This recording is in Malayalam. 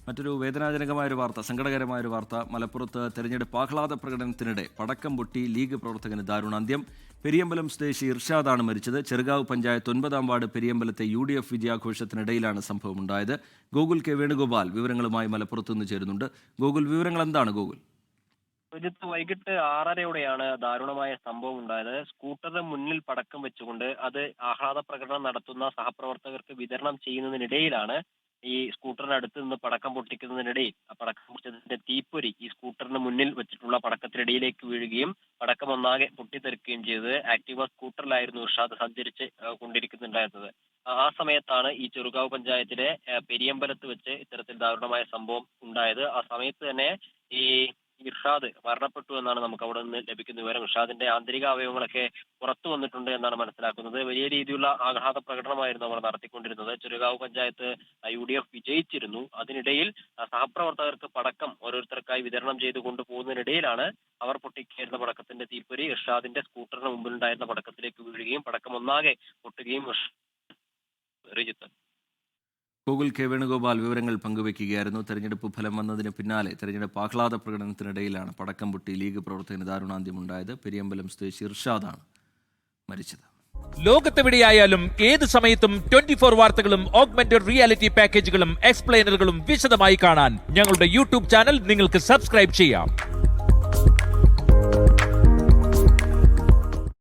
മറ്റൊരു വേദനാജനകമായൊരു വാർത്ത, സങ്കടകരമായൊരു വാർത്ത. മലപ്പുറത്ത് തെരഞ്ഞെടുപ്പ് ആഹ്ലാദ പ്രകടനത്തിനിടെ പടക്കം പൊട്ടി ലീഗ് പ്രവർത്തകന് ദാരുണാന്ത്യം. പെരിയമ്പലം സ്വദേശി ഇർഷാദാണ് മരിച്ചത്. ചെറുകാവ് പഞ്ചായത്ത് 9-ാം വാർഡ് പെരിയമ്പലത്തെ UDF വിജയാഘോഷത്തിനിടയിലാണ് സംഭവമുണ്ടായത്. ഗോകുൽ കെ വേണുഗോപാൽ വിവരങ്ങളുമായി മലപ്പുറത്ത് നിന്ന് ചേരുന്നുണ്ട്. ഗോകുൽ, വിവരങ്ങൾ എന്താണ് ഗോകുൽ? വൈകിട്ട് 6:30യോടെയാണ് ദാരുണമായ സംഭവം ഉണ്ടായത്. സ്കൂട്ടറിന് മുന്നിൽ പടക്കം വെച്ചുകൊണ്ട് അത് ആഹ്ലാദ പ്രകടനം നടത്തുന്ന സഹപ്രവർത്തകർക്ക് വിതരണം ചെയ്യുന്നതിനിടയിലാണ് ഈ സ്കൂട്ടറിന് അടുത്ത് നിന്ന് പടക്കം പൊട്ടിക്കുന്നതിനിടയിൽ ആ പടക്കം പൊട്ടിച്ചതിന്റെ തീപ്പൊരി ഈ സ്കൂട്ടറിന് മുന്നിൽ വെച്ചിട്ടുള്ള പടക്കത്തിനിടയിലേക്ക് വീഴുകയും പടക്കം ഒന്നാകെ പൊട്ടിത്തെറിക്കുകയും ചെയ്തത്. ആക്ടീവ സ്കൂട്ടറിലായിരുന്നു ഇർഷാദ് സഞ്ചരിച്ച് കൊണ്ടിരിക്കുന്നുണ്ടായിരുന്നത്. ആ സമയത്താണ് ഈ ചെറുകാവ് പഞ്ചായത്തിലെ പെരിയമ്പലത്ത് വെച്ച് ഇത്തരത്തിൽ ദാരുണമായ സംഭവം ഉണ്ടായത്. ആ സമയത്ത് തന്നെ ഈ ഇർഷാദ് മരണപ്പെട്ടു എന്നാണ് നമുക്ക് അവിടെ നിന്ന് ലഭിക്കുന്ന വിവരം. ഇർഷാദിന്റെ ആന്തരിക അവയവങ്ങളൊക്കെ പുറത്തു വന്നിട്ടുണ്ട് എന്നാണ് മനസ്സിലാക്കുന്നത്. വലിയ രീതിയിലുള്ള ആഘാത പ്രകടനമായിരുന്നു അവർ നടത്തിക്കൊണ്ടിരുന്നത്. ചെറുകാവ് പഞ്ചായത്ത് UDF വിജയിച്ചിരുന്നു. അതിനിടയിൽ സഹപ്രവർത്തകർക്ക് പടക്കം ഓരോരുത്തർക്കായി വിതരണം ചെയ്ത് കൊണ്ടുപോകുന്നതിനിടയിലാണ് അവർ പൊട്ടിക്കേറുന്ന പടക്കത്തിന്റെ തീപ്പൊരി ഇർഷാദിന്റെ സ്കൂട്ടറിന് മുമ്പിലുണ്ടായിരുന്ന പടക്കത്തിലേക്ക് വീഴുകയും പടക്കം ഒന്നാകെ പൊട്ടുകയും. ഗോകുൽ കെ വേണുഗോപാൽ വിവരങ്ങൾ പങ്കുവയ്ക്കുകയായിരുന്നു. തെരഞ്ഞെടുപ്പ് ഫലം വന്നതിന് പിന്നാലെ തെരഞ്ഞെടുപ്പ് ആഹ്ലാദ പ്രകടനത്തിനിടയിലാണ് പടക്കം പൊട്ടി ലീഗ് പ്രവർത്തകന് ദാരുണാന്ത്യമുണ്ടായത്. പെരിയമ്പലം സ്വദേശി ഇർഷാദാണ് മരിച്ചത്. ലോകത്തെവിടെയായാലും ഏത് സമയത്തും 24 വാർത്തകളും ഓഗ്മെന്റഡ് റിയാലിറ്റി പാക്കേജുകളും എക്സ്പ്ലെയിനറുകളും വിശദമായി കാണാൻ ഞങ്ങളുടെ YouTube ചാനൽ നിങ്ങൾക്ക് സബ്സ്ക്രൈബ് ചെയ്യാം.